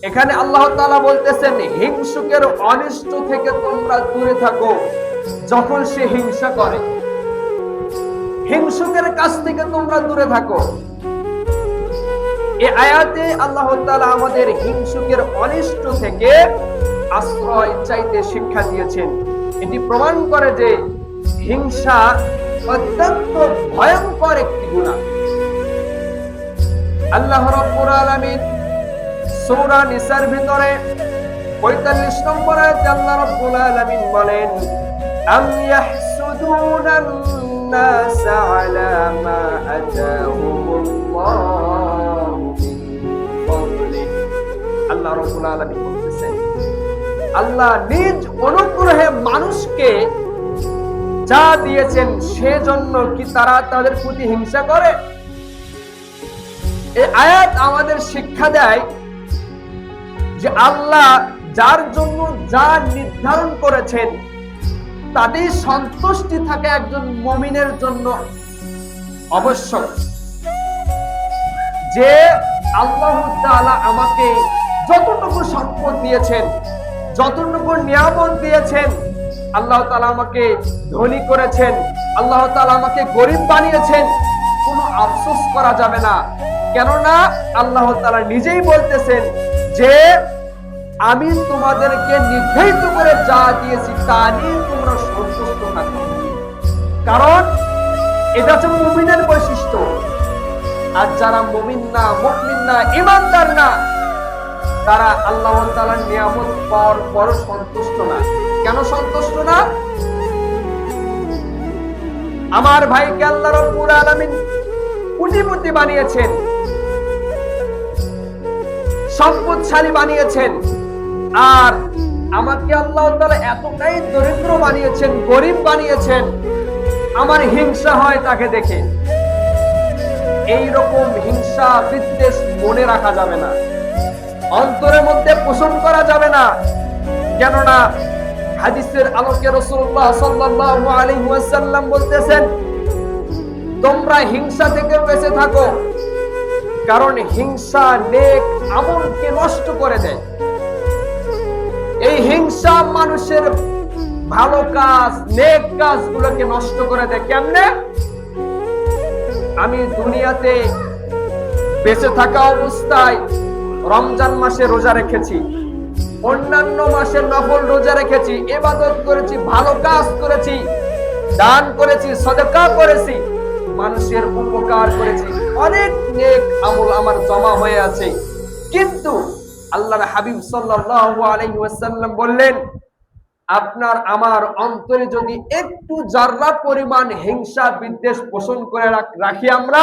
এখানে আল্লাহ তাআলা বলতেছেন হিংসুকের অনিষ্ট থেকে তোমরা দূরে থাকো। যখন সে হিংসা করে, হিংসুকের কাছ থেকে তোমরা দূরে থাকো। এই আয়াতে আল্লাহ তাআলা আমাদের হিংসুকের অনিষ্ট থেকে আশ্রয় চাইতে শিক্ষা দিয়েছেন। এটি প্রমাণ করে যে হিংসা অত্যন্ত ভয়ঙ্কর একটি গুনাহ। আল্লাহ রাব্বুল আলামিন সূরা নিসার ভিতরে ৪৫ নম্বর আয়াতে আল্লাহ রাব্বুল আলামিন বলেন, আম ইয়াহসুদুনান নাস আলা মা আতাহুমুল্লাহু মিন ফাদলিহি। আল্লাহ রাব্বুল আলামিন বলতেছেন, আল্লাহ নিজ অনুগ্রহে মানুষকে যা দিয়েছেন সেজন্য কি তারা তাদের প্রতি হিংসা করে? এই আয়াত আমাদের শিক্ষা দেয় যে আল্লাহ যার জন্য যা নির্ধারণ করেছেন তাদের সন্তুষ্টি থাকে একজন মুমিনের জন্য অবশ্যক। যে আল্লাহ তাআলা আমাকে যতটুকু সম্পদ দিয়েছেন, যতটুকু নিয়ামত দিয়েছেন, আল্লাহ তাআলা আমাকে ধনী করেছেন, আল্লাহ তাআলা আমাকে গরিব বানিয়েছেন, কোনো আফসোস করা যাবে না। কেননা আল্লাহ তাআলা নিজেই বলতেছেন যে আমি তোমাদেরকে নির্ধারিত করে যা দিয়েছি তা নিয়ে তোমরা সন্তুষ্ট থাকো। কারণ এটা হচ্ছে মুমিনের বৈশিষ্ট্য। আর যারা মুমিন না, মুমিন না, ঈমানদার না, তারা আল্লাহ তাআলার নিয়ামত পাওয়ার পর সন্তুষ্ট না। কেন সন্তুষ্ট না? আমার ভাইকে আল্লাহ রাব্বুল আলামিন কোটিপতি বানিয়েছেন, সম্পদশালী বানিয়েছেন, আর আমাকে আল্লাহ তাআলা এতটাই দরিদ্র বানিয়েছেন, গরিব বানিয়েছেন, আমার হিংসা হয় তাকে দেখে। এই রকম হিংসা বিদ্বেষ মনে রাখা যাবে না, অন্তরের মধ্যে পোষণ করা যাবে না। কেননা হাদিসের আলোকে রাসূলুল্লাহ সাল্লাল্লাহু আলাইহি ওয়াসাল্লাম বলতেছেন, তোমরা হিংসা থেকে বেঁচে থাকো, কারণ হিংসা নেক আমলকে নষ্ট করে দেয়। এই হিংসা মানুষের ভালো কাজ, নেক কাজগুলোকে নষ্ট করে দেয়। কেমনে? আমি দুনিয়াতে বেঁচে থাকা অবস্থায় রমজান মাসে রোজা রেখেছি, অন্যান্য মাসে নফল রোজা রেখেছি, ইবাদত করেছি, ভালো কাজ করেছি, দান করেছি, সদকা করেছি, মানুষের উপকার করেছি, অনেক নেক আমল আমার জমা হয়ে আছে। কিন্তু আল্লাহর হাবিব সাল্লাল্লাহু আলাইহি ওয়াসাল্লাম বললেন, আপনার আমার অন্তরে যদি একটু যাররা পরিমাণ হিংসা বিদ্বেষ পোষণ করে রাখি আমরা,